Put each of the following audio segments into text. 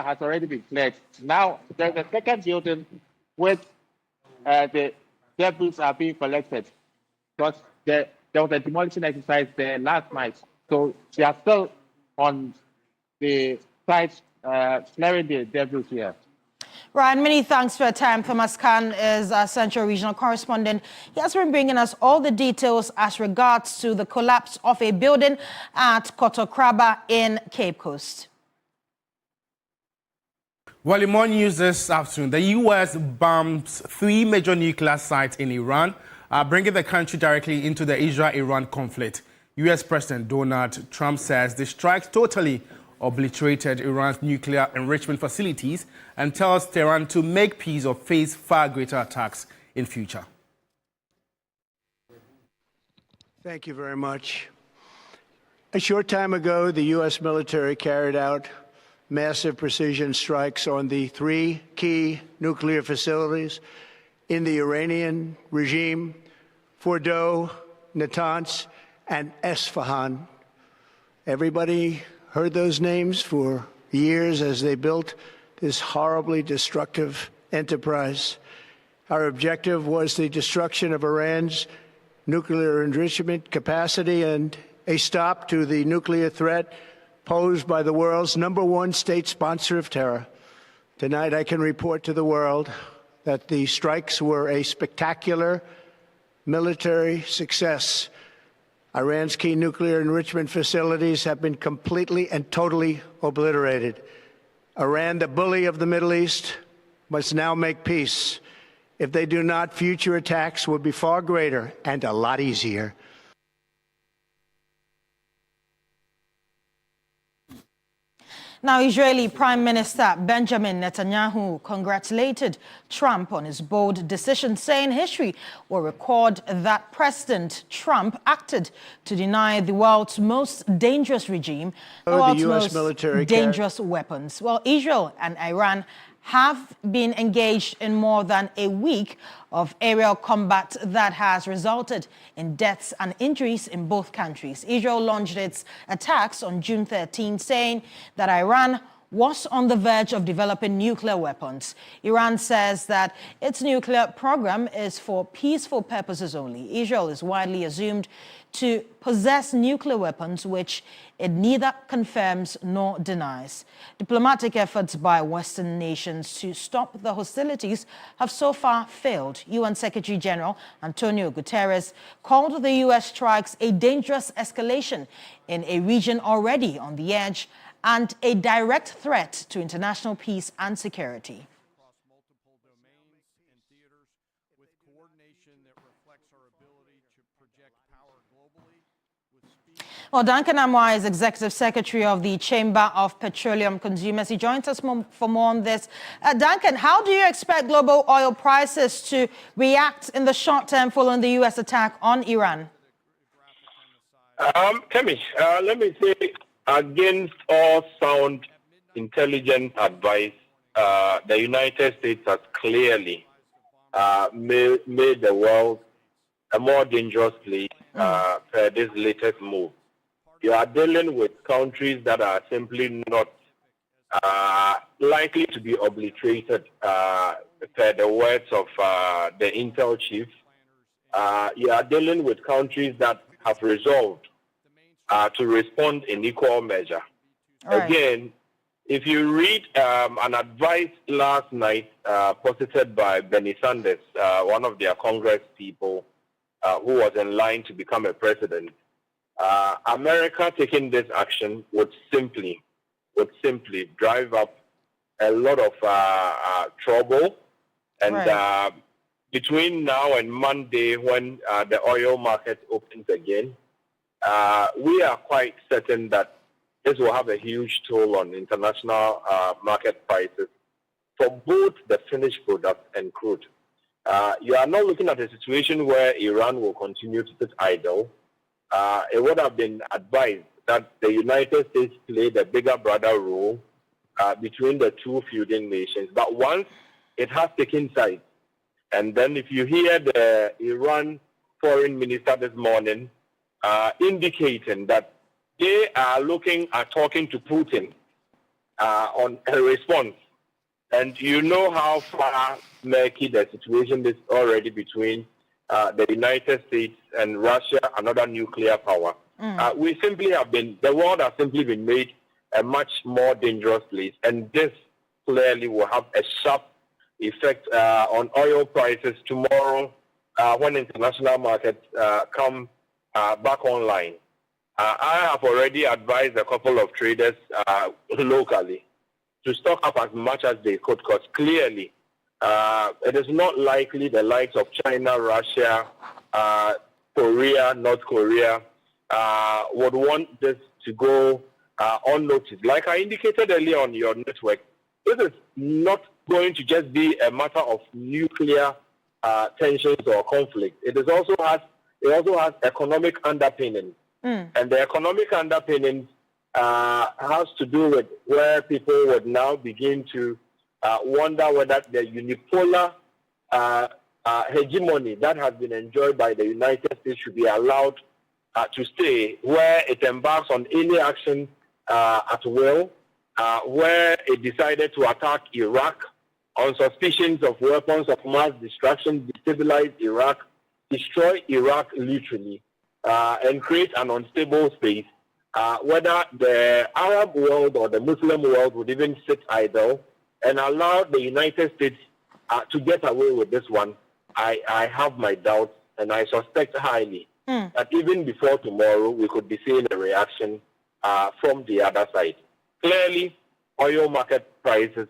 has already been cleared. Now, there's a second building which the debris are being collected because there was a demolition exercise there last night. So they are still on the site clearing the debris here. Ryan, many thanks for your time. Thomas Khan is our Central Regional Correspondent. He has been bringing us all the details as regards to the collapse of a building at Kotokraba in Cape Coast. Well, in more news this afternoon, the U.S. bombs 3 major nuclear sites in Iran, bringing the country directly into the Israel-Iran conflict. U.S. President Donald Trump says the strikes totally obliterated Iran's nuclear enrichment facilities and tells Tehran to make peace or face far greater attacks in future. Thank you very much. A short time ago, the U.S. military carried out massive precision strikes on the 3 key nuclear facilities in the Iranian regime: Fordow, Natanz, and Esfahan. Everybody heard those names for years as they built this horribly destructive enterprise. Our objective was the destruction of Iran's nuclear enrichment capacity and a stop to the nuclear threat posed by the world's #1 state sponsor of terror. Tonight, I can report to the world that the strikes were a spectacular military success. Iran's key nuclear enrichment facilities have been completely and totally obliterated. Iran, the bully of the Middle East, must now make peace. If they do not, future attacks will be far greater and a lot easier. Now, Israeli Prime Minister Benjamin Netanyahu congratulated Trump on his bold decision, saying history will record that President Trump acted to deny the world's most dangerous regime the world's most dangerous weapons. Well, Israel and Iran have been engaged in more than a week of aerial combat that has resulted in deaths and injuries in both countries. Israel launched its attacks on June 13, saying that Iran was on the verge of developing nuclear weapons. Iran says that its nuclear program is for peaceful purposes only. Israel is widely assumed to possess nuclear weapons, which it neither confirms nor denies. Diplomatic efforts by Western nations to stop the hostilities have so far failed. UN Secretary General Antonio Guterres called the U.S. strikes a dangerous escalation in a region already on the edge and a direct threat to international peace and security. Well, Duncan Amwa is Executive Secretary of the Chamber of Petroleum Consumers. He joins us for more on this. Duncan, how do you expect global oil prices to react in the short term following the U.S. attack on Iran? Kemi, let me say, against all sound intelligence advice, the United States has clearly made the world a more dangerous place for this latest move. You are dealing with countries that are simply not likely to be obliterated, per the words of the Intel chief. You are dealing with countries that have resolved to respond in equal measure. Right. Again, if you read an advice last night posited by Bernie Sanders, one of their Congress people who was in line to become a president, America taking this action would simply drive up a lot of trouble. And right. Between now and Monday, when the oil market opens again, we are quite certain that this will have a huge toll on international market prices for both the finished product and crude. You are not looking at a situation where Iran will continue to sit idle. It would have been advised that the United States played a bigger brother role between the two feuding nations. But once it has taken sides, and then if you hear the Iran foreign minister this morning indicating that they are looking at talking to Putin on a response. And you know how far murky the situation is already between the United States and Russia, another nuclear power. The world has simply been made a much more dangerous place. And this clearly will have a sharp effect on oil prices tomorrow when international markets come back online. I have already advised a couple of traders locally to stock up as much as they could, because clearly it is not likely the likes of China, Russia, Korea, North Korea would want this to go unnoticed. Like I indicated earlier on your network, this is not going to just be a matter of nuclear tensions or conflict. It also has economic underpinnings. And the economic underpinnings has to do with where people would now begin to wonder whether the unipolar hegemony that has been enjoyed by the United States should be allowed to stay, where it embarks on any action at will, where it decided to attack Iraq on suspicions of weapons of mass destruction, destabilize Iraq, destroy Iraq literally, and create an unstable space. Whether the Arab world or the Muslim world would even sit idle and allow the United States to get away with this one, I have my doubts, and I suspect highly that even before tomorrow, we could be seeing a reaction from the other side. Clearly, oil market prices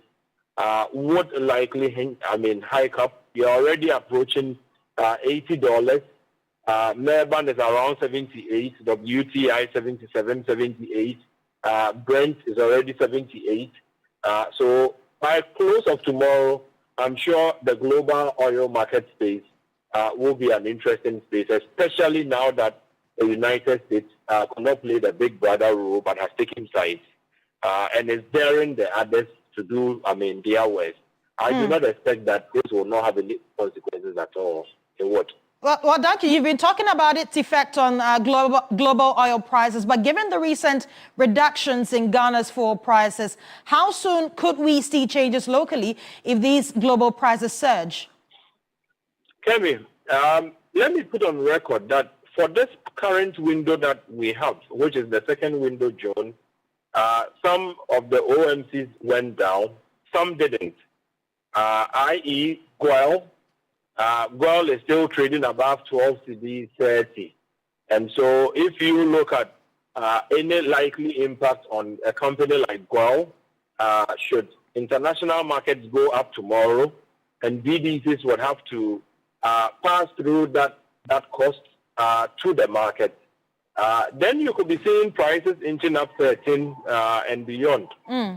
would likely hike up. You're already approaching $80. Melbourne is around 78, WTI 77, 78, Brent is already 78. So by close of tomorrow, I'm sure the global oil market space will be an interesting space, especially now that the United States could not play the big brother role but has taken sides and is daring the others to do, their worst. I do not expect that this will not have any consequences at all. It would. Well, Duncan, you've been talking about its effect on global oil prices, but given the recent reductions in Ghana's fuel prices, how soon could we see changes locally if these global prices surge? Kemi, let me put on record that for this current window that we have, which is the second window, June, some of the OMCs went down, some didn't, i.e. Guel. Gold is still trading above 12 cedi 30. And so if you look at any likely impact on a company like Gold, should international markets go up tomorrow and BDCs would have to pass through that cost to the market, then you could be seeing prices inching up 13 and beyond.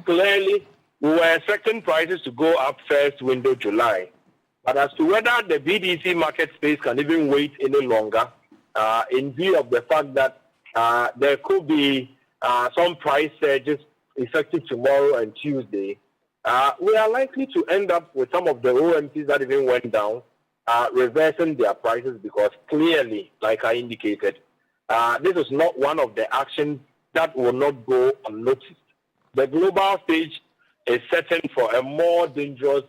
Clearly, we were expecting prices to go up first window July. But as to whether the BDC market space can even wait any longer, in view of the fact that there could be some price surges effective tomorrow and Tuesday, we are likely to end up with some of the OMCs that even went down reversing their prices, because clearly, like I indicated, this is not one of the actions that will not go unnoticed. The global stage is setting for a more dangerous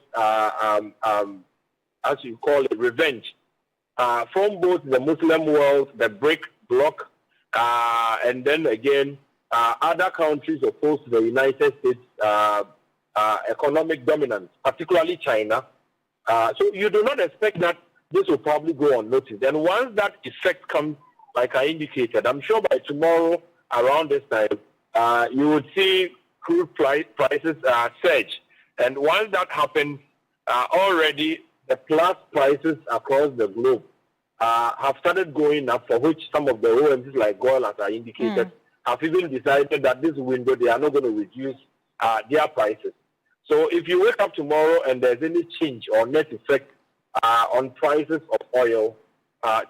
as you call it, revenge from both the Muslim world, the BRIC bloc, and then again, other countries opposed to the United States economic dominance, particularly China. So you do not expect that this will probably go unnoticed. And once that effect comes, like I indicated, I'm sure by tomorrow around this time, you would see crude prices surge. And once that happens, already the plus prices across the globe have started going up, for which some of the OMCs like gold, as I indicated, have even decided that this window they are not going to reduce their prices. So if you wake up tomorrow and there's any change or net effect on prices of oil,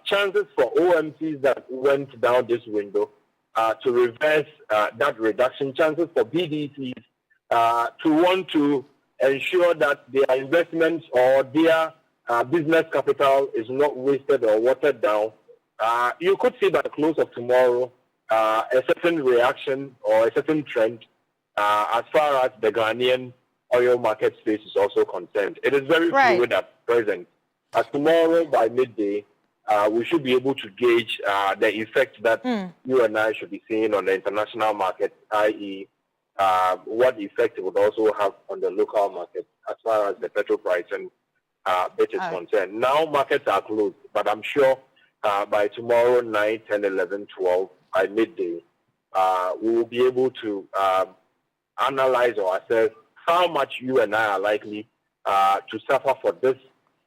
chances for OMCs that went down this window to reverse that reduction, chances for BDCs to want to ensure that their investments or their business capital is not wasted or watered down, you could see by the close of tomorrow a certain reaction or a certain trend as far as the Ghanaian oil market space is also concerned. It is very fluid at present. As tomorrow by midday, we should be able to gauge the effect that you and I should be seeing on the international market, i.e., what effect it would also have on the local market as far as the petrol price and bit is concerned. Now markets are closed, but I'm sure by tomorrow night, 10, 11, 12, by midday, we will be able to analyze or assess how much you and I are likely to suffer for this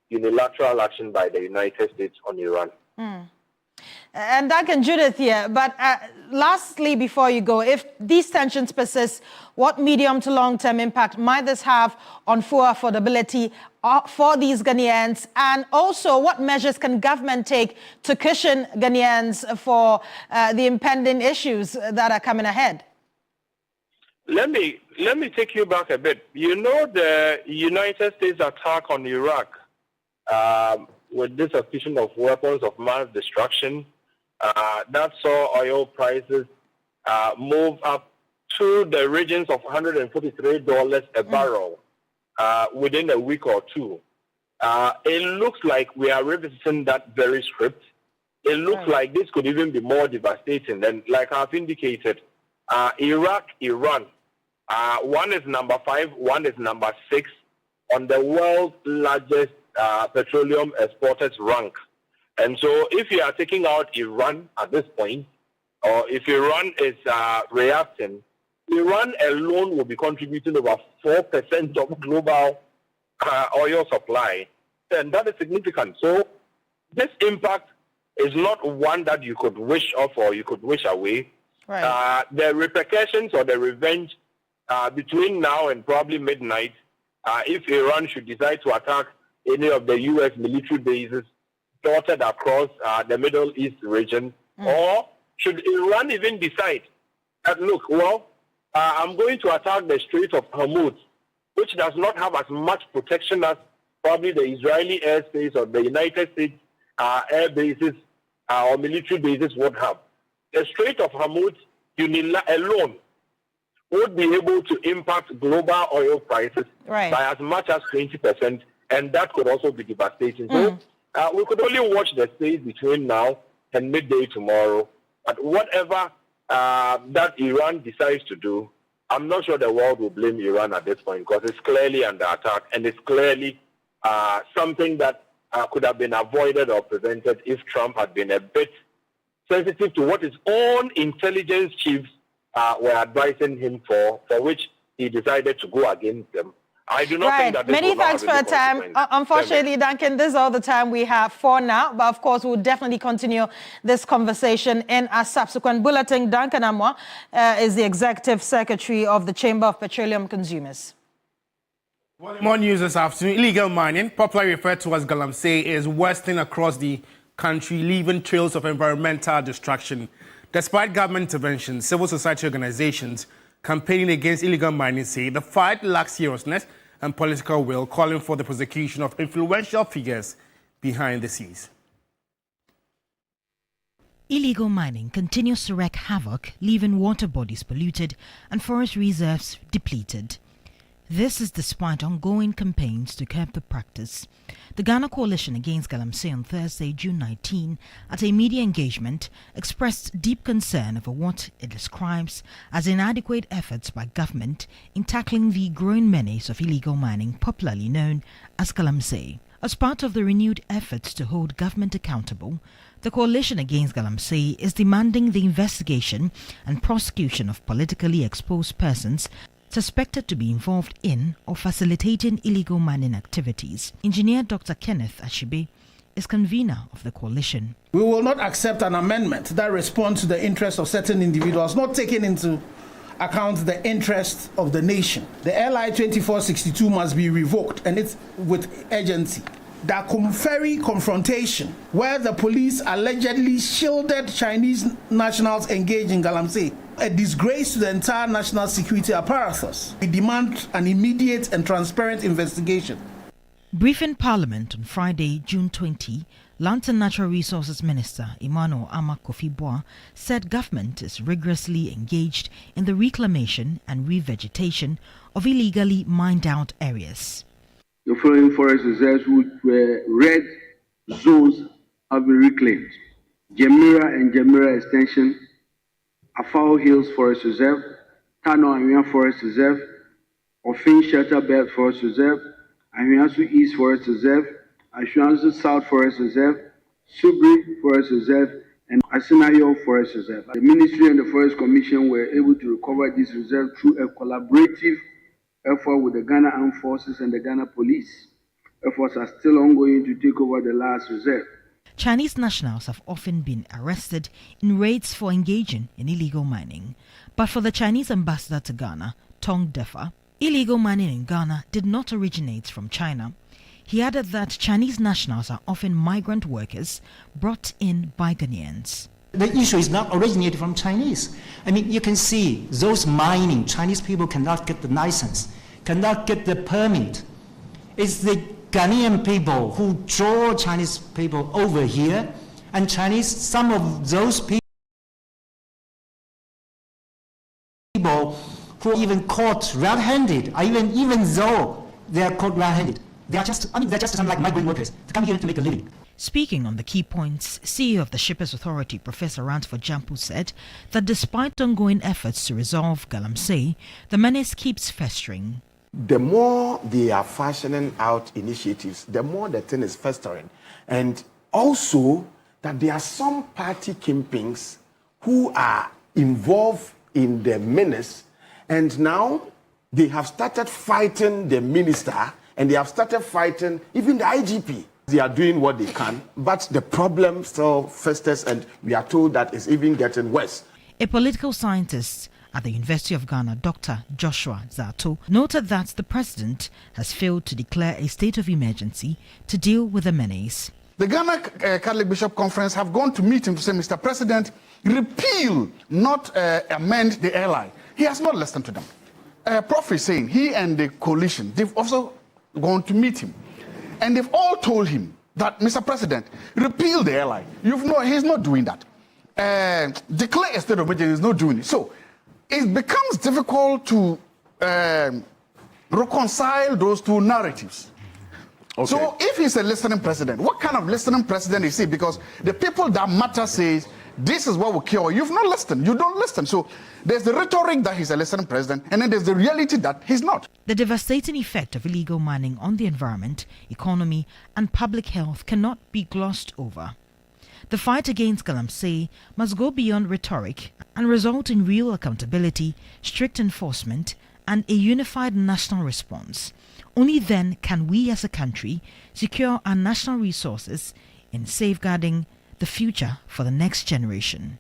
unilateral action by the United States on Iran. And Duncan, Judith here, but lastly, before you go, if these tensions persist, what medium to long-term impact might this have on fuel affordability for these Ghanaians? And also, what measures can government take to cushion Ghanaians for the impending issues that are coming ahead? Let me take you back a bit. You know, the United States attack on Iraq with this suspicion of weapons of mass destruction, that saw oil prices move up to the regions of $143 a barrel within a week or two. It looks like we are revisiting that very script. It looks like this could even be more devastating. And like I've indicated, Iraq, Iran, one is number 5, one is number 6 on the world's largest petroleum exporters rank. And so if you are taking out Iran at this point, or if Iran is reacting, Iran alone will be contributing over 4% of global oil supply. And that is significant. So this impact is not one that you could wish off or you could wish away. Right. The repercussions or the revenge between now and probably midnight, if Iran should decide to attack any of the U.S. military bases dotted across the Middle East region, or should Iran even decide that, look, well, I'm going to attack the Strait of Hormuz, which does not have as much protection as probably the Israeli airspace or the United States air bases or military bases would have. The Strait of Hormuz alone would be able to impact global oil prices by as much as 20%, and that could also be devastating. So we could only watch the space between now and midday tomorrow. But whatever that Iran decides to do, I'm not sure the world will blame Iran at this point, because it's clearly under attack, and it's clearly something that could have been avoided or prevented if Trump had been a bit sensitive to what his own intelligence chiefs were advising him for which he decided to go against them. I do not think that this Many thanks for your time. Unfortunately, Duncan, this is all the time we have for now. But of course, we'll definitely continue this conversation in a subsequent bulletin. Duncan Amwa is the Executive Secretary of the Chamber of Petroleum Consumers. More news this afternoon. Illegal mining, popularly referred to as galamsey, is worsening across the country, leaving trails of environmental destruction. Despite government intervention, civil society organizations campaigning against illegal mining say the fight lacks seriousness and political will, calling for the prosecution of influential figures behind the scenes. Illegal mining continues to wreak havoc, leaving water bodies polluted and forest reserves depleted. This is despite ongoing campaigns to curb the practice. The Ghana Coalition Against Galamsey on Thursday, June 19, at a media engagement, expressed deep concern over what it describes as inadequate efforts by government in tackling the growing menace of illegal mining, popularly known as galamsey. As part of the renewed efforts to hold government accountable, the Coalition Against Galamsey is demanding the investigation and prosecution of politically exposed persons suspected to be involved in or facilitating illegal mining activities. Engineer Dr. Kenneth Ashibe is convener of the coalition. We will not accept an amendment that responds to the interests of certain individuals, not taking into account the interests of the nation. The LI 2462 must be revoked, and it's with urgency. The Kumferi confrontation, where the police allegedly shielded Chinese nationals engaged in galamsey, a disgrace to the entire national security apparatus. We demand an immediate and transparent investigation. Briefing Parliament on Friday, June 20, Land and Natural Resources Minister Emmanuel Ama Kofi-Boa said government is rigorously engaged in the reclamation and revegetation of illegally mined out areas. The following forest reserves, which were red zones, have been reclaimed: Gemira and Gemira Extension, Afao Hills Forest Reserve, Tano Anwea Forest Reserve, Ofin Shelter Belt Forest Reserve, Ahwiansu East Forest Reserve, Ahwiansu South Forest Reserve, Subri Forest Reserve, and Asinayo Forest Reserve. The Ministry and the Forest Commission were able to recover these reserves through a collaborative effort with the Ghana Armed Forces and the Ghana Police. Efforts are still ongoing to take over the last reserve. Chinese nationals have often been arrested in raids for engaging in illegal mining. But for the Chinese ambassador to Ghana, Tong Defa, illegal mining in Ghana did not originate from China. He added that Chinese nationals are often migrant workers brought in by Ghanaians. The issue is not originated from Chinese. I mean, you can see those mining, Chinese people cannot get the license, cannot get the permit. It's the Ghanaian people who draw Chinese people over here, and some of those people who are even caught red-handed, even though they are caught red-handed. They're just like migrant workers to come here to make a living. Speaking on the key points, CEO of the Shippers Authority, Professor Ransford Jampu, said that despite ongoing efforts to resolve Galamsey, the menace keeps festering. The more they are fashioning out initiatives, the more the thing is festering. And also that there are some party kingpins who are involved in the menace, and now they have started fighting the minister, and they have started fighting even the IGP. They are doing what they can, but the problem still festers, and we are told that it's even getting worse. A political scientist at the University of Ghana, Dr. Joshua Zato, noted that the president has failed to declare a state of emergency to deal with the menace. The Ghana Catholic Bishop Conference have gone to meet him to say, Mr. President, repeal, not amend the LI. He has not listened to them. Prof is saying he and the coalition, they've also gone to meet him. And they've all told him that, Mr. President, repeal the LI. He's not doing that. Declare a state of emergency, he's not doing it. So it becomes difficult to reconcile those two narratives. Okay. So if he's a listening president, what kind of listening president is he? Because the people that matter says, this is what will cure. You've not listened. You don't listen. So there's the rhetoric that he's a listening president, and then there's the reality that he's not. The devastating effect of illegal mining on the environment, economy, and public health cannot be glossed over. The fight against Galamsey must go beyond rhetoric and result in real accountability, strict enforcement, and a unified national response. Only then can we as a country secure our national resources in safeguarding the future for the next generation.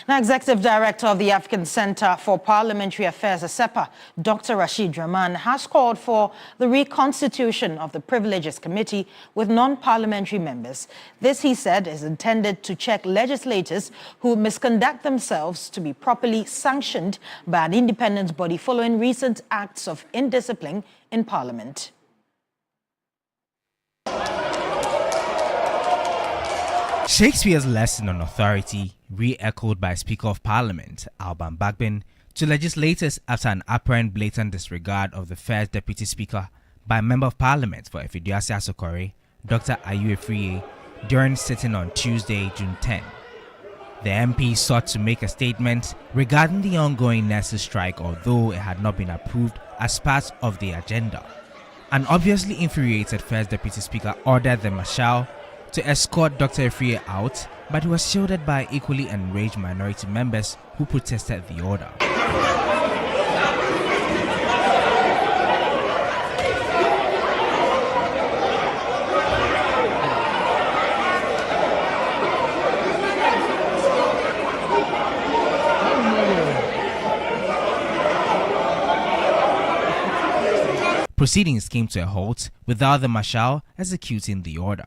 Now, Executive Director of the African Center for Parliamentary Affairs, ASEPA, Dr. Rashid Rahman, has called for the reconstitution of the Privileges Committee with non-parliamentary members. This, he said, is intended to check legislators who misconduct themselves to be properly sanctioned by an independent body following recent acts of indiscipline in Parliament. Shakespeare's lesson on authority, re-echoed by Speaker of Parliament Alban Bagbin to legislators after an apparent blatant disregard of the first Deputy Speaker by Member of Parliament for Efiduase Asokore, Dr. Ayu Efriye, during sitting on Tuesday, June 10. The MP sought to make a statement regarding the ongoing nurses' strike, although it had not been approved as part of the agenda. An obviously infuriated First Deputy Speaker ordered the Marshal to escort Dr. Efriye out, but he was shielded by equally enraged minority members who protested the order. Proceedings came to a halt without the Marshal executing the order.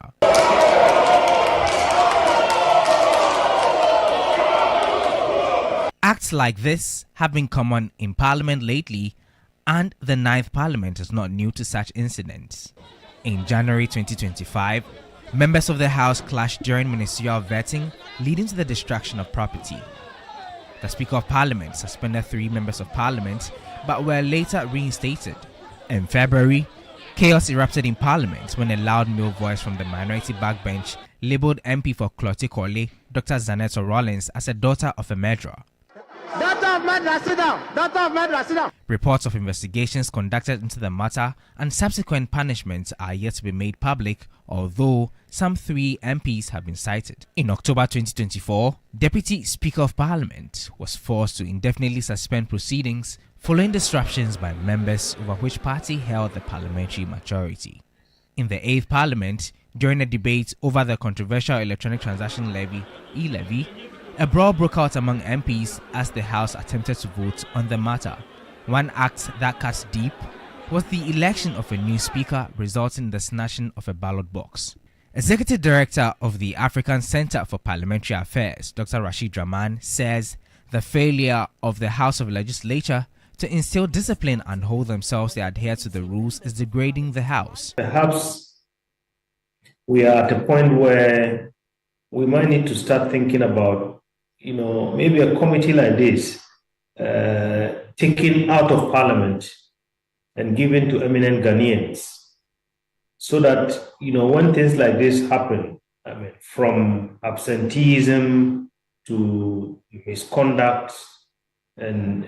Acts like this have been common in Parliament lately, and the 9th Parliament is not new to such incidents. In January 2025, members of the House clashed during ministerial vetting, leading to the destruction of property. The Speaker of Parliament suspended 3 members of Parliament, but were later reinstated. In February, chaos erupted in Parliament when a loud male voice from the minority backbench labelled MP for Clotte Corley, Dr. Zanetto Rollins, as a daughter of a murderer. Daughter of murderer, sit down! Daughter of murderer, sit down! Reports of investigations conducted into the matter and subsequent punishments are yet to be made public, although some 3 MPs have been cited. In October 2024, Deputy Speaker of Parliament was forced to indefinitely suspend proceedings following disruptions by members over which party held the parliamentary majority. In the 8th Parliament, during a debate over the controversial electronic transaction levy, e-levy, a brawl broke out among MPs as the House attempted to vote on the matter. One act that cuts deep was the election of a new speaker, resulting in the snatching of a ballot box. Executive Director of the African Center for Parliamentary Affairs, Dr. Rashid Rahman, says the failure of the House of Legislature to instill discipline and hold themselves to adhere to the rules is degrading the House. Perhaps we are at a point where we might need to start thinking about, maybe a committee like this, taken out of Parliament and given to eminent Ghanaians, so that, when things like this happen, from absenteeism to misconduct and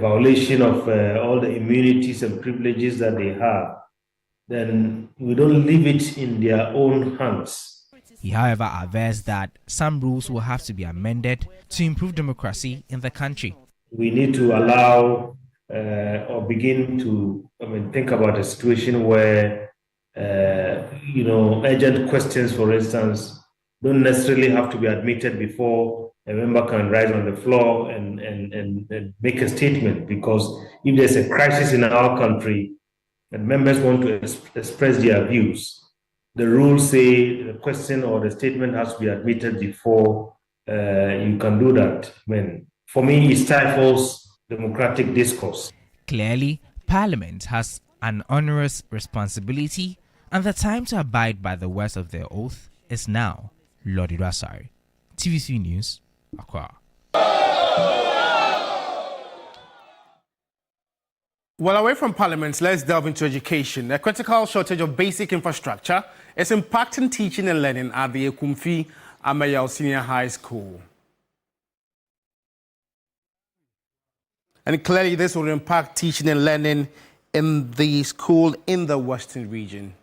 violation of all the immunities and privileges that they have, then we don't leave it in their own hands. He, however, avers that some rules will have to be amended to improve democracy in the country. We need to allow or begin to think about a situation where, urgent questions, for instance, don't necessarily have to be admitted before a member can rise on the floor and make a statement. Because if there's a crisis in our country and members want to express their views, the rules say the question or the statement has to be admitted before you can do that. For me, it stifles democratic discourse. Clearly, Parliament has an onerous responsibility, and the time to abide by the words of their oath is now. Lord Irasari, TV3 News, Accra. Well, away from Parliament, let's delve into education. A critical shortage of basic infrastructure is impacting teaching and learning at the Ekumfi Amayal Senior High School. And clearly, this will impact teaching and learning in the school in the Western region.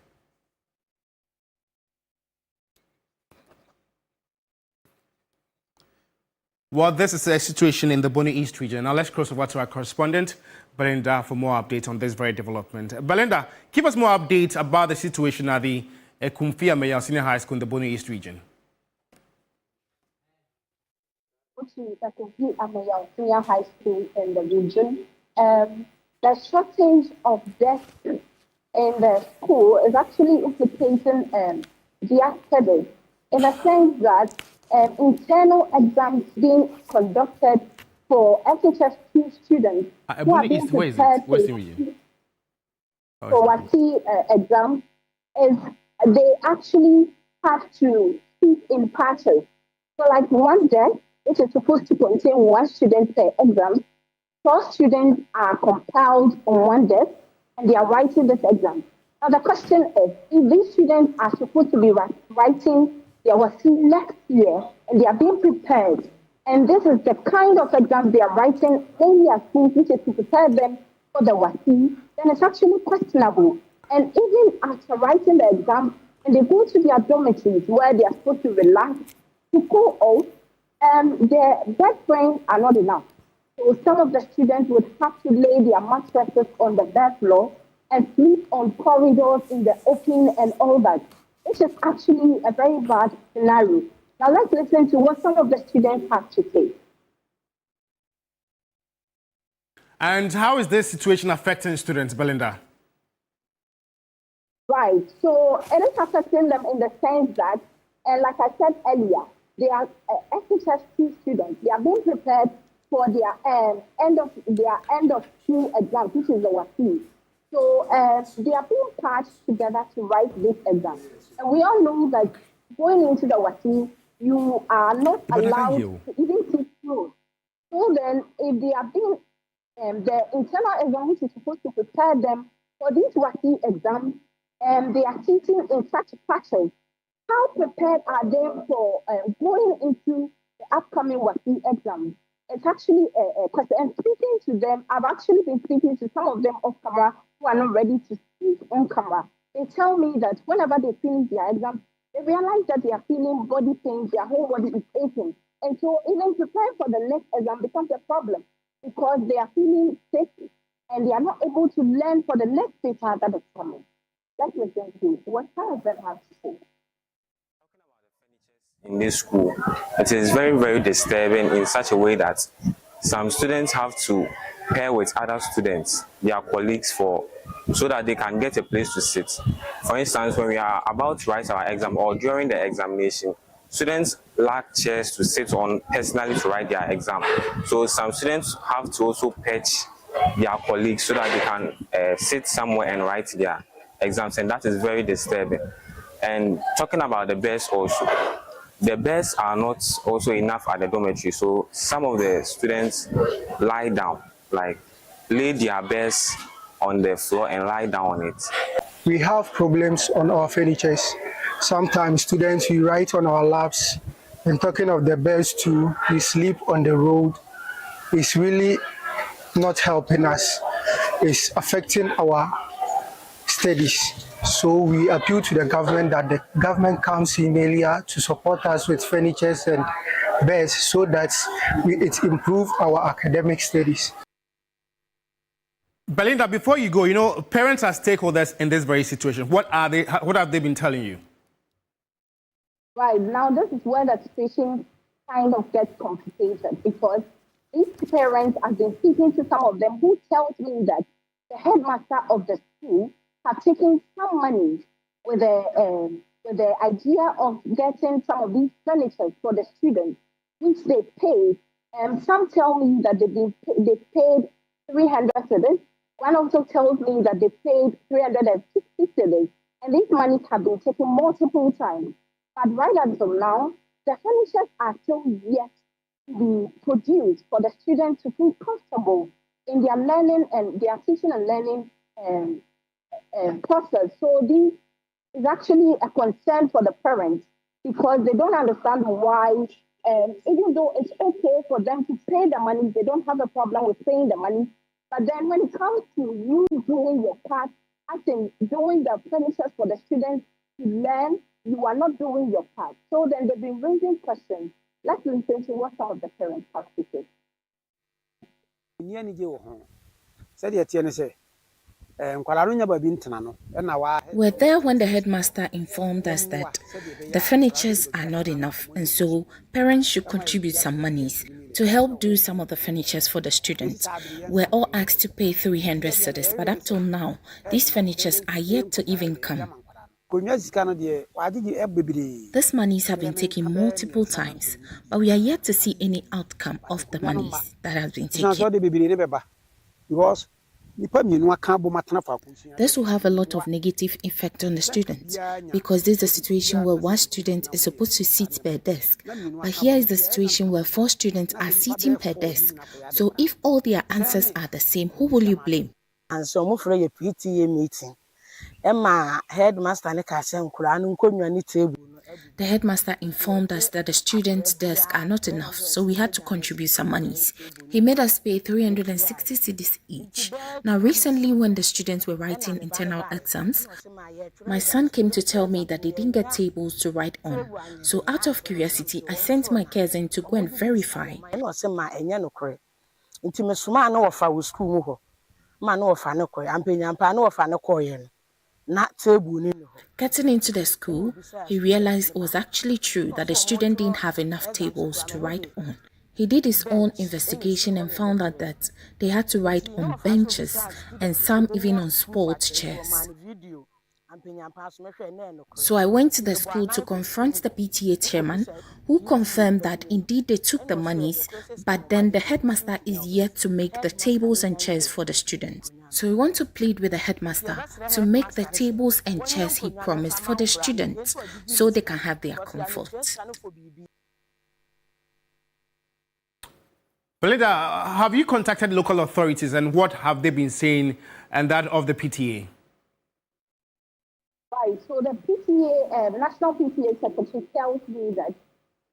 Well, this is a situation in the Bonny East region. Now let's cross over to our correspondent, Belinda, for more updates on this very development. Belinda, give us more updates about the situation at the Ekumfi Amayal Senior High School in the Bonny East region. Ekumfi Amayal Senior High School in the region. The shortage of desks in the school is actually implicating their studies, in a sense that internal exams being conducted for SHS2 students who are being prepared for WASI exams, is they actually have to sit in patches. So like one desk, which is supposed to contain 1 student per exam, 4 students are compiled on one desk and they are writing this exam. Now the question is, if these students are supposed to be writing their WASI next year and they are being prepared, and this is the kind of exam they are writing in their schools, which is to prepare them for the WASI, then it's actually questionable. And even after writing the exam, and they go to their dormitories where they are supposed to relax, to cool off, their bed frames are not enough. So some of the students would have to lay their mattresses on the bed floor and sleep on corridors in the open and all that, which is actually a very bad scenario. Now let's listen to what some of the students have to say. And how is this situation affecting students, Belinda? Right. So it is affecting them in the sense that, like I said earlier, they are SHS2 students. They are being prepared for their end of school exam, which is the WASI. So they are being patched together to write this exam. And we all know that going into the WASI, you are not allowed to even sit through. So then, if they are being, the internal exam which is supposed to prepare them for these WASI exams, they are teaching in such patches, how prepared are they for going into the upcoming WASI exam? It's actually a question. And speaking to them, I've actually been speaking to some of them off camera who are not ready to speak on camera. They tell me that whenever they finish their exam, they realize that they are feeling body pain, their whole body is aching. And so even preparing for the next exam becomes a problem because they are feeling sick and they are not able to learn for the next paper that is coming. Let's listen to what some of them have to say. In this school, it is very, very disturbing in such a way that some students have to pair with other students, their colleagues, so that they can get a place to sit. For instance, when we are about to write our exam or during the examination, students lack chairs to sit on personally to write their exam. So some students have to also perch their colleagues so that they can sit somewhere and write their exams, and that is very disturbing. And talking about the beds also, the beds are not also enough at the dormitory, so some of the students lie down, like lay their beds on the floor and lie down on it. We have problems on our furnitures. Sometimes students, we write on our laps, and talking of the beds too, we sleep on the road. It's really not helping us. It's affecting our studies. So we appeal to the government that the government comes in earlier to support us with furnitures and beds so that it improves our academic studies. Belinda, before you go, parents are stakeholders in this very situation. What have they been telling you? Right, now this is where the situation kind of gets complicated because these parents have been speaking to some of them who tells me that the headmaster of the school have taken some money with the idea of getting some of these furniture for the students, which they paid. Some tell me that they paid 300 cedis. One also tells me that they paid 360 cedis. And these monies have been taken multiple times. But right until now, the furnitures are still yet to be produced for the students to feel comfortable in their learning and their teaching and learning process. So this is actually a concern for the parents because they don't understand why, even though it's okay for them to pay the money, they don't have a problem with paying the money. But then when it comes to you doing your part, as in doing the furnitures for the students to learn, you are not doing your part. So then they've been raising questions. Let's listen to what some of the parents have to say. We're there when the headmaster informed us that the furnitures are not enough, and so parents should contribute some monies to help do some of the furnitures for the students. We're all asked to pay 300 cedis, but up till now, these furnitures are yet to even come. These monies have been taken multiple times, but we are yet to see any outcome of the monies that have been taken. This will have a lot of negative effect on the students because this is a situation where one student is supposed to sit per desk, but here is the situation where 4 students are sitting per desk. So if all their answers are the same, who will you blame? And so for a PTA meeting, Emma headmaster The headmaster informed us that the students' desks are not enough, so we had to contribute some monies. He made us pay 360 cedis each. Now, recently, when the students were writing internal exams, my son came to tell me that they didn't get tables to write on. So, out of curiosity, I sent my cousin to go and verify. Getting into the school, he realized it was actually true that the student didn't have enough tables to write on. He did his own investigation and found out that they had to write on benches and some even on sports chairs. So I went to the school to confront the PTA chairman, who confirmed that indeed they took the monies, but then the headmaster is yet to make the tables and chairs for the students. So we want to plead with the headmaster to make the tables and chairs he promised for the students so they can have their comfort. Belinda, have you contacted local authorities and what have they been saying and that of the PTA? Right, so the PTA, the National PTA Secretary tells me that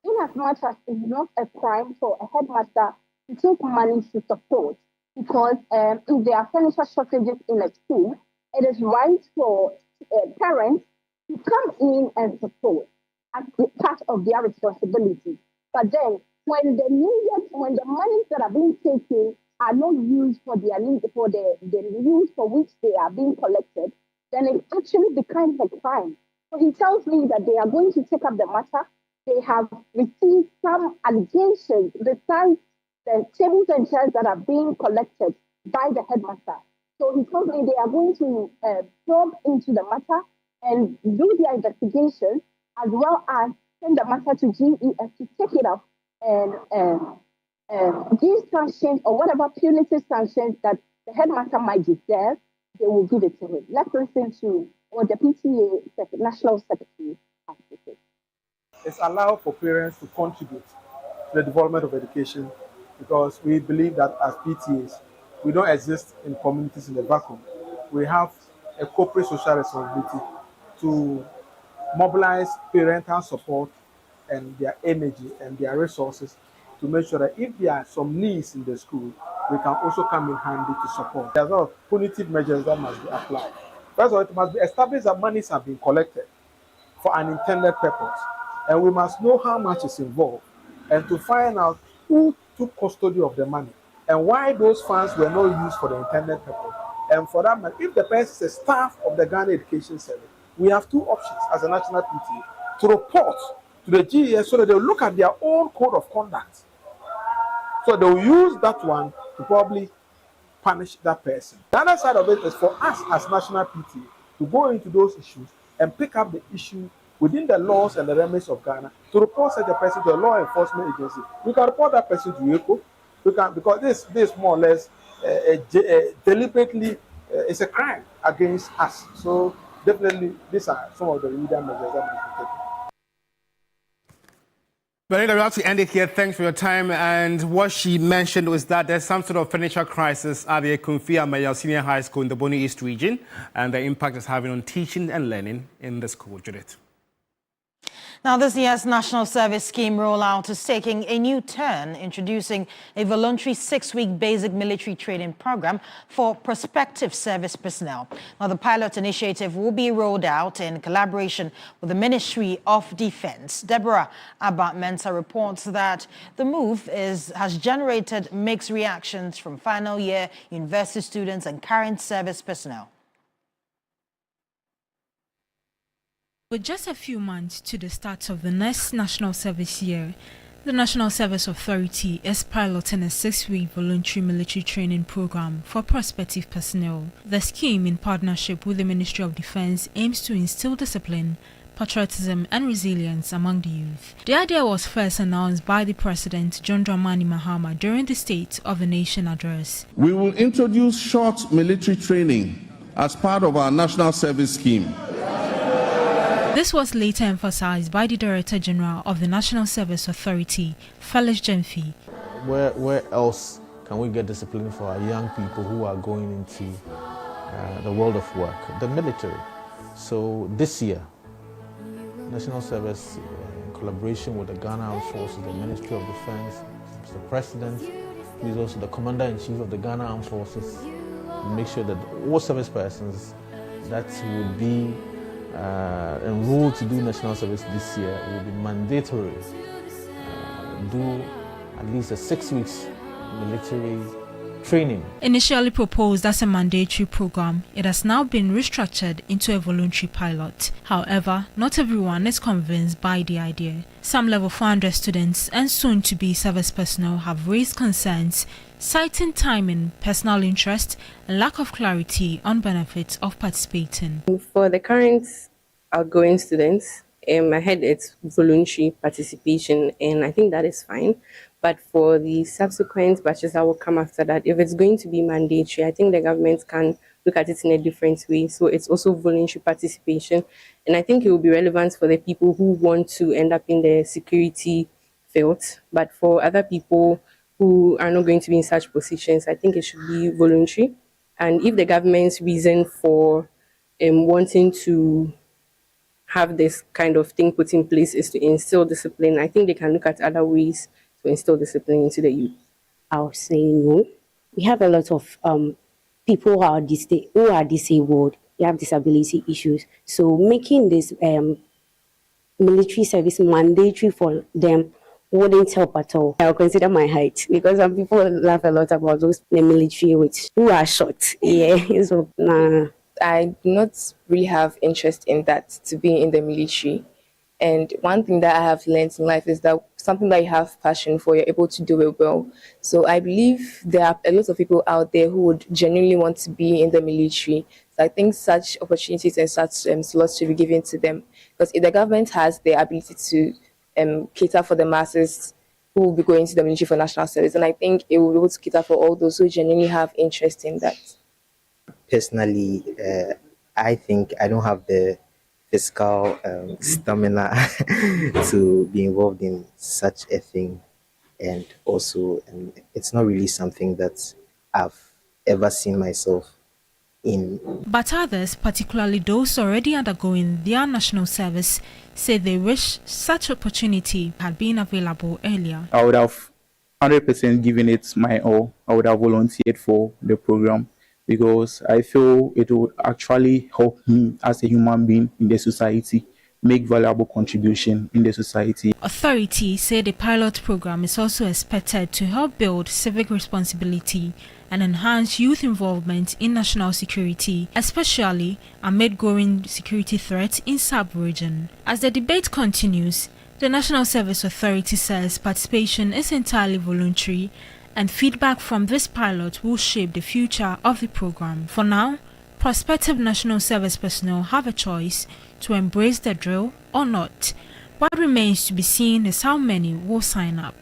in as much as it's not a crime for a headmaster to take money to support, because if there are furniture shortages in a school, it is right for parents to come in and support as part of their responsibility. But then, when the monies that are being taken are not used for their needs, for the use for which they are being collected, then it actually becomes a crime. So he tells me that they are going to take up the matter. They have received some allegations besides the tables and chairs that are being collected by the headmaster. So he told me they are going to probe into the matter and do their investigation, as well as send the matter to GES to take it up and give sanctions or whatever punitive sanctions that the headmaster might deserve. They will give it to him. Let's listen to what the PTA National Secretary has to say. It's allowed for parents to contribute to the development of education, because we believe that as PTAs, we don't exist in communities in a vacuum. We have a corporate social responsibility to mobilize parental support and their energy and their resources to make sure that if there are some needs in the school, we can also come in handy to support. There are a lot of punitive measures that must be applied. First of all, it must be established that monies have been collected for an intended purpose, and we must know how much is involved, and to find out who took custody of the money and why those funds were not used for the intended purpose. And for that matter, if the person is a staff of the Ghana Education Service, we have two options as a national PTA: to report to the GES so that they will look at their own code of conduct. So they will use that one to probably punish that person. The other side of it is for us as national PTA to go into those issues and pick up the issue within the laws and the remedies of Ghana to report such a person to a law enforcement agency. We can report that person to ECO. We can, because this more or less deliberately it's a crime against us. So definitely these are some of the remedial measures that must be taken. Belinda, we have to end it here. Thanks for your time. And what she mentioned was that there's some sort of furniture crisis at the Kumfi Amaya Senior High School in the Boni East region, and the impact it's having on teaching and learning in the school. Judith. Now, this year's National Service Scheme rollout is taking a new turn, introducing a voluntary 6-week basic military training program for prospective service personnel. Now, the pilot initiative will be rolled out in collaboration with the Ministry of Defense. Deborah Abba-Mensah reports that the move has generated mixed reactions from final year university students and current service personnel. With just a few months to the start of the next national service year, the National Service Authority is piloting a 6-week voluntary military training program for prospective personnel. The scheme, in partnership with the Ministry of Defense, aims to instill discipline, patriotism and resilience among the youth. The idea was first announced by the President, John Dramani Mahama, during the State of the Nation address. We will introduce short military training as part of our National Service Scheme. This was later emphasized by the Director General of the National Service Authority, Felix Jemfi. Where else can we get discipline for our young people who are going into the world of work? The military. So this year, National Service, in collaboration with the Ghana Armed Forces, the Ministry of Defense, Mr. President, who is also the Commander-in-Chief of the Ghana Armed Forces, make sure that all service persons that would be enrolled to do national service this year will be mandatory. Do at least a 6 weeks military training. Initially proposed as a mandatory program, it has now been restructured into a voluntary pilot. However, not everyone is convinced by the idea. Some level 400 students and soon-to-be service personnel have raised concerns, citing timing, personal interest, and lack of clarity on benefits of participating. For the current outgoing students, I heard it's voluntary participation, and I think that is fine. But for the subsequent batches that will come after that, if it's going to be mandatory, I think the government can look at it in a different way. So it's also voluntary participation. And I think it will be relevant for the people who want to end up in the security field. But for other people who are not going to be in such positions, I think it should be voluntary. And if the government's reason for wanting to have this kind of thing put in place is to instill discipline, I think they can look at other ways to instill discipline into the youth. I'll say no. We have a lot of people who are disabled. They have disability issues. So making this military service mandatory for them wouldn't help at all. I'll consider my height because some people laugh a lot about those in the military who are short. Yeah, so nah. I do not really have interest in that, to be in the military. And one thing that I have learned in life is that something that you have passion for, you're able to do it well. So I believe there are a lot of people out there who would genuinely want to be in the military. So I think such opportunities and such slots should be given to them. Because if the government has the ability to cater for the masses who will be going to the military for national service, and I think it will be able to cater for all those who genuinely have interest in that. Personally, I think I don't have the physical stamina to be involved in such a thing, and also it's not really something that I've ever seen myself in. But others, particularly those already undergoing their national service, say they wish such opportunity had been available earlier. I would have 100% given it my all. I would have volunteered for the program, because I feel it would actually help me as a human being in the society, make valuable contribution in the society. Authorities say the pilot program is also expected to help build civic responsibility and enhance youth involvement in national security, especially amid growing security threats in sub-region. As the debate continues, the National Service Authority says participation is entirely voluntary, and feedback from this pilot will shape the future of the program. For now, prospective national service personnel have a choice to embrace the drill or not. What remains to be seen is how many will sign up.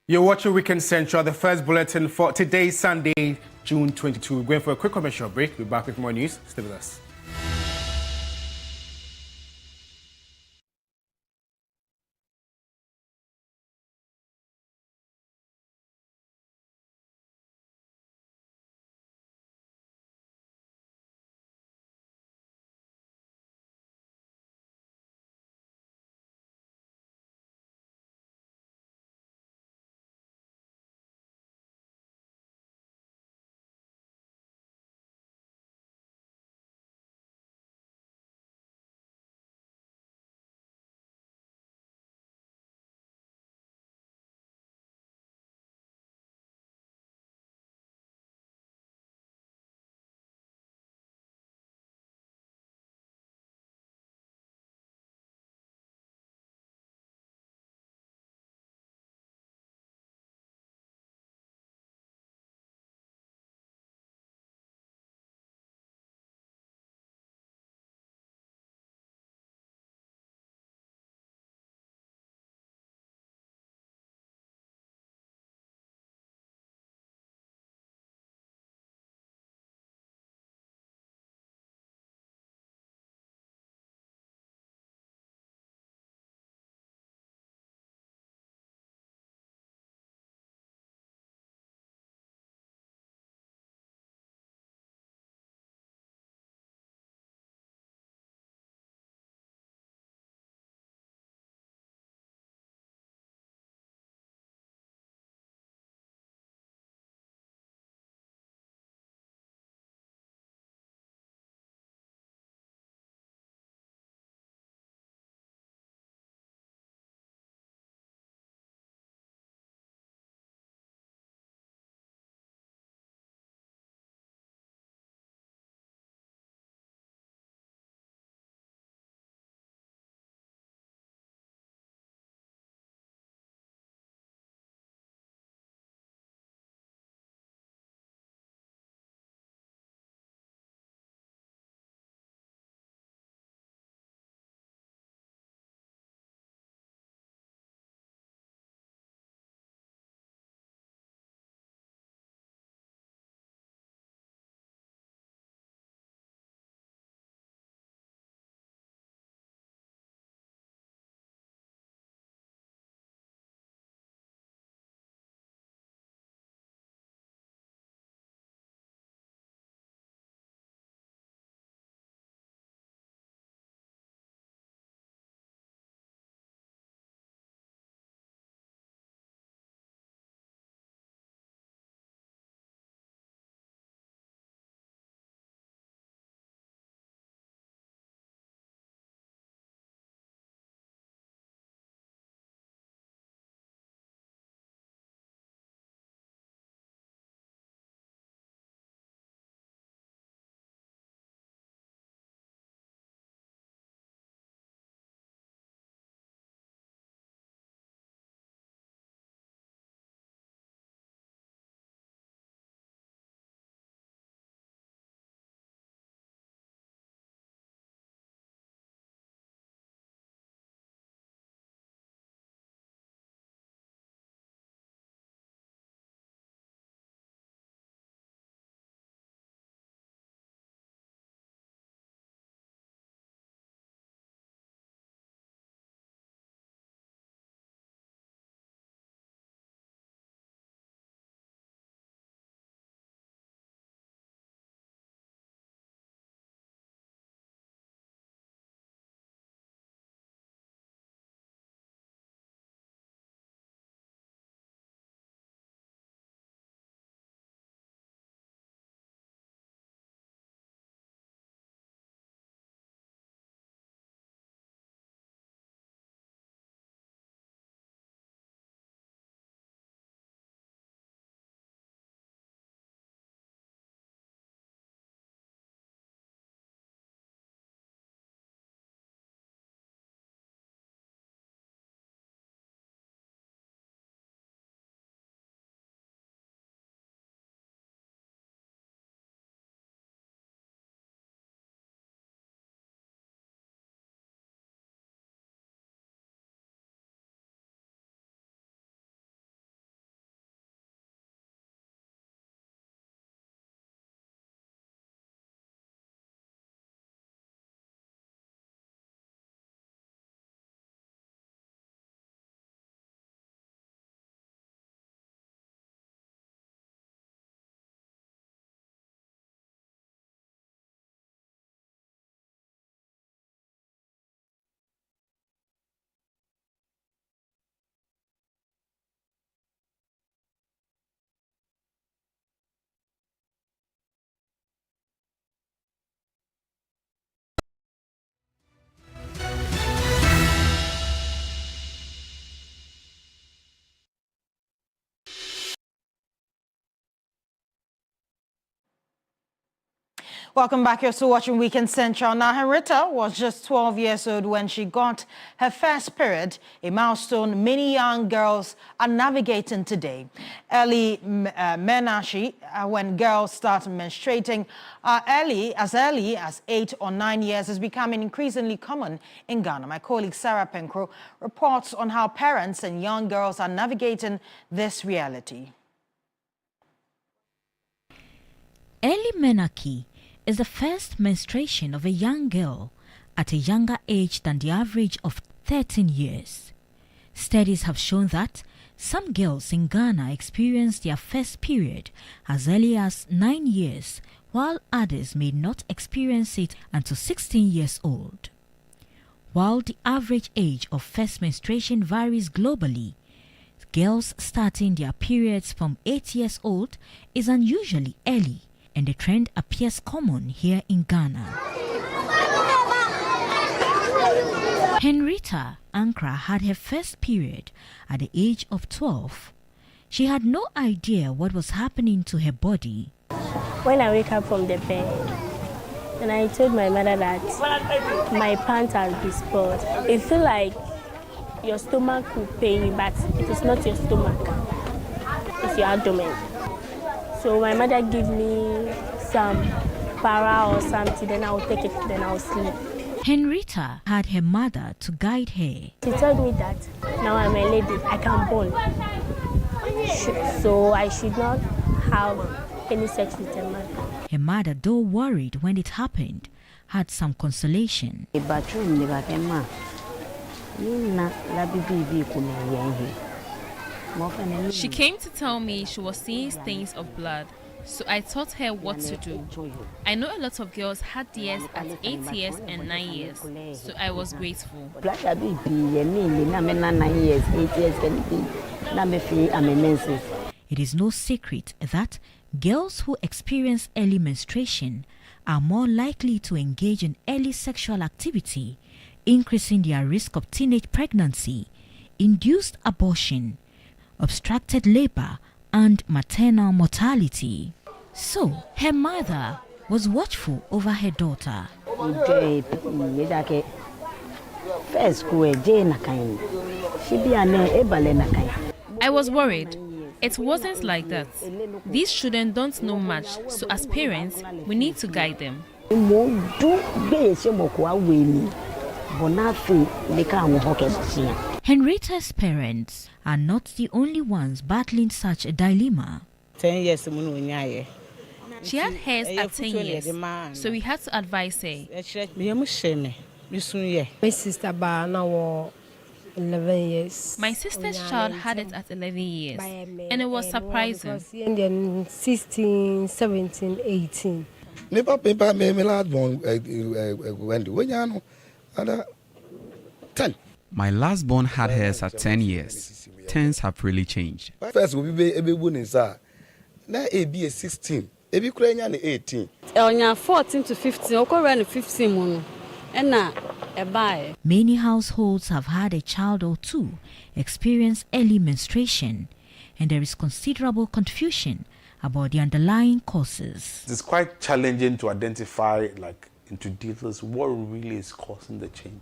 You're watching Weekend Central, the first bulletin for today, Sunday, June 22. We're going for a quick commercial break. We'll be back with more news. Stay with us. Welcome back. You're still watching Weekend Central. Now, Henrietta was just 12 years old when she got her first period, a milestone many young girls are navigating today. Early menarche, when girls start menstruating, early as 8 or 9 years, is becoming increasingly common in Ghana. My colleague Sarah Penkro reports on how parents and young girls are navigating this reality. Early menarche is the first menstruation of a young girl at a younger age than the average of 13 years. Studies have shown that some girls in Ghana experience their first period as early as 9 years, while others may not experience it until 16 years old. While the average age of first menstruation varies globally, girls starting their periods from 8 years old is unusually early, and the trend appears common here in Ghana. Henrietta Ankra had her first period at the age of 12. She had no idea what was happening to her body. When I wake up from the bed, and I told my mother that my pants has been spoiled. It feels like your stomach will pain you, but it is not your stomach, it's your abdomen. So my mother gave me some para or something, then I will take it, then I will sleep. Henrietta had her mother to guide her. She told me that now I'm a lady, I can born. So I should not have any sex with a man. Her mother, though worried when it happened, had some consolation. She came to tell me she was seeing stains of blood, so I taught her what to do. I know a lot of girls had theirs at 8 years and 9 years, so I was grateful. It is no secret that girls who experience early menstruation are more likely to engage in early sexual activity, increasing their risk of teenage pregnancy, induced abortion, obstructed labor, and maternal mortality. So, her mother was watchful over her daughter. I was worried. It wasn't like that. These children don't know much, so as parents, we need to guide them. Henrietta's parents are not the only ones battling such a dilemma. 10 years. She had hers at 10 years, so we had to advise her. My sister now 11 years. My sister's child had it at 11 years, and it was surprising. 16, 17, 18. My last born had hers at 10 years. Times have really changed. First, we be 16. 18. 14 to 15. 15. Many households have had a child or two experience early menstruation, and there is considerable confusion about the underlying causes. It's quite challenging to identify, into details, what really is causing the change.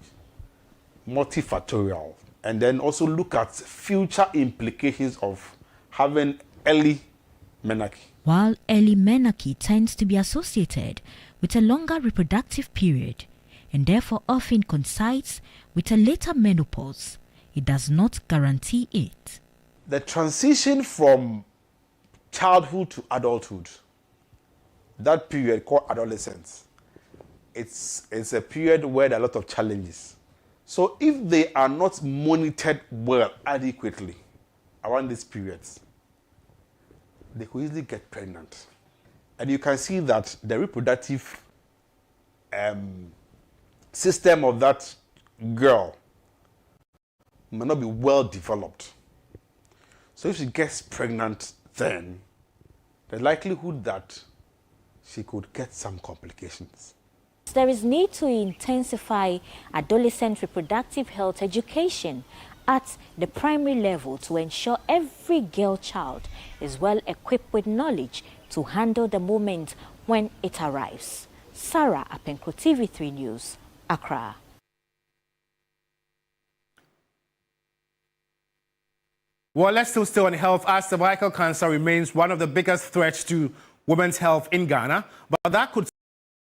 Multifactorial. And then also look at future implications of having early menarche. While early menarche tends to be associated with a longer reproductive period, and therefore often coincides with a later menopause, it does not guarantee it. The transition from childhood to adulthood, that period called adolescence, it's a period where there are a lot of challenges. So if they are not monitored well, adequately around these periods, they could easily get pregnant. And you can see that the reproductive system of that girl may not be well developed. So if she gets pregnant then, the likelihood that she could get some complications. There is need to intensify adolescent reproductive health education at the primary level to ensure every girl child is well equipped with knowledge to handle the moment when it arrives. Sarah Apenko, TV3 News, Accra. Well, let's still stay on health, as cervical cancer remains one of the biggest threats to women's health in Ghana. But that could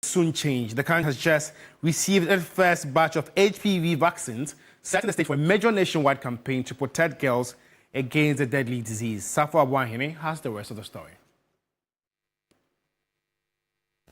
soon change. The country has just received its first batch of HPV vaccines, setting the stage for a major nationwide campaign to protect girls against the deadly disease. Safo Abuahene has the rest of the story.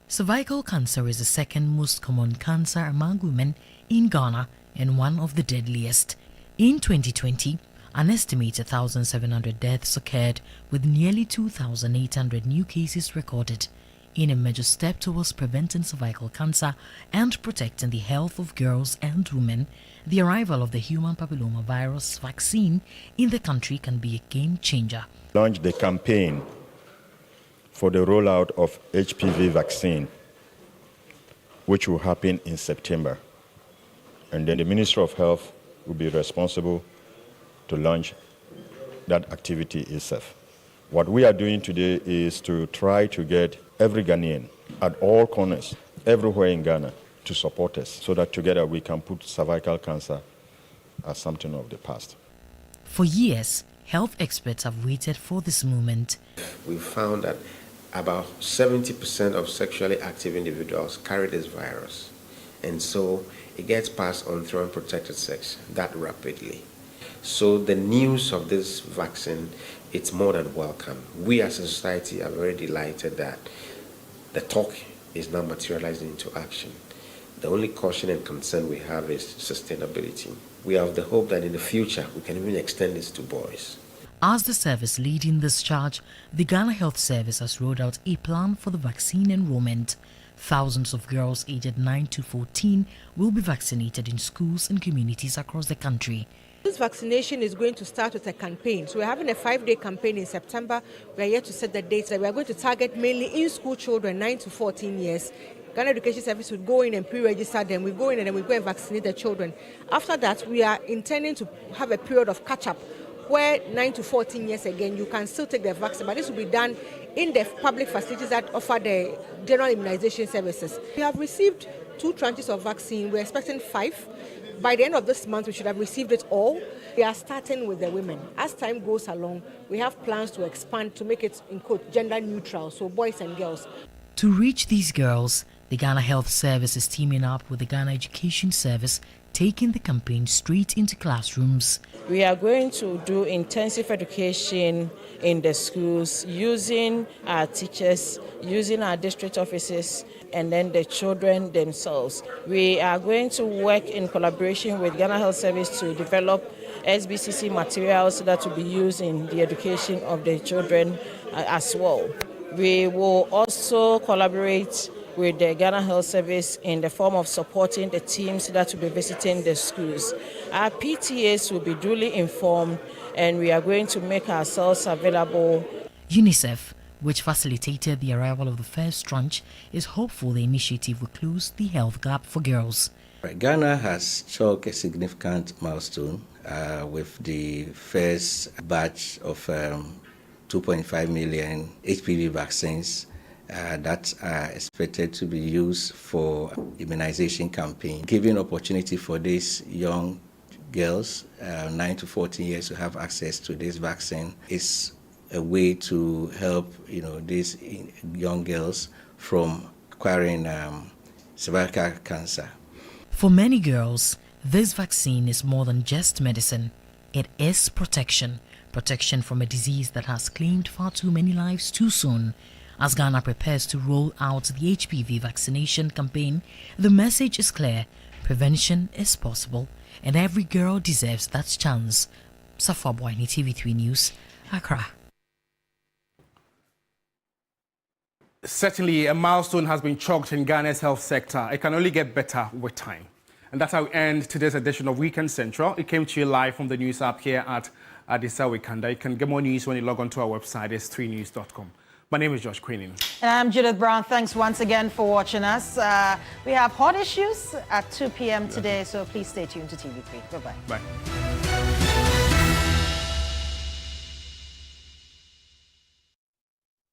Cervical cancer is the second most common cancer among women in Ghana and one of the deadliest. In 2020, an estimated 1,700 deaths occurred, with nearly 2,800 new cases recorded. In a major step towards preventing cervical cancer and protecting the health of girls and women, the arrival of the human papillomavirus vaccine in the country can be a game changer. Launched the campaign for the rollout of HPV vaccine, which will happen in September. And then the Ministry of Health will be responsible to launch that activity itself. What we are doing today is to try to get every Ghanaian at all corners, everywhere in Ghana, to support us so that together we can put cervical cancer as something of the past. For years, health experts have waited for this moment. We've found that about 70% of sexually active individuals carry this virus, and so it gets passed on through unprotected sex that rapidly. So the news of this vaccine, it's more than welcome. We as a society are very delighted that the talk is now materializing into action. The only caution and concern we have is sustainability. We have the hope that in the future we can even extend this to boys. As the service leading this charge, the Ghana Health Service has rolled out a plan for the vaccine enrollment. Thousands of girls aged 9 to 14 will be vaccinated in schools and communities across the country. This vaccination is going to start with a campaign. So we're having a 5-day campaign in September. We're yet to set the dates. We're going to target mainly in-school children 9 to 14 years. Ghana Education Service would go in and pre-register them. We go in and then we go and vaccinate the children. After that, we are intending to have a period of catch-up where 9 to 14 years again, you can still take the vaccine, but this will be done in the public facilities that offer the general immunization services. We have received 2 tranches of vaccine. We're expecting 5. By the end of this month, we should have received it all. We are starting with the women. As time goes along, we have plans to expand to make it, in quote, gender neutral, so boys and girls. To reach these girls, the Ghana Health Service is teaming up with the Ghana Education Service, taking the campaign straight into classrooms. We are going to do intensive education in the schools using our teachers, using our district offices, and then the children themselves. We are going to work in collaboration with Ghana Health Service to develop SBCC materials that will be used in the education of the children as well. We will also collaborate with the Ghana Health Service in the form of supporting the teams that will be visiting the schools. Our PTAs will be duly informed, and we are going to make ourselves available. UNICEF, which facilitated the arrival of the first tranche, is hopeful the initiative will close the health gap for girls. Ghana has struck a significant milestone with the first batch of 2.5 million HPV vaccines that are expected to be used for immunization campaign, giving opportunity for these young girls, 9 to 14 years, to have access to this vaccine is a way to help these young girls from acquiring cervical cancer. For many girls, this vaccine is more than just medicine. It is protection. Protection from a disease that has claimed far too many lives too soon. As Ghana prepares to roll out the HPV vaccination campaign, the message is clear. Prevention is possible, and every girl deserves that chance. Safo Abuahene, TV3 News, Accra. Certainly, a milestone has been chalked in Ghana's health sector. It can only get better with time. And that's how we end today's edition of Weekend Central. It came to you live from the news app here at Adisa Wikanda. You can get more news when you log on to our website, s3news.com. My name is Josh Queening. And I'm Judith Brown. Thanks once again for watching us. We have hot issues at 2 p.m. today, so please stay tuned to TV3. Bye-bye. Bye.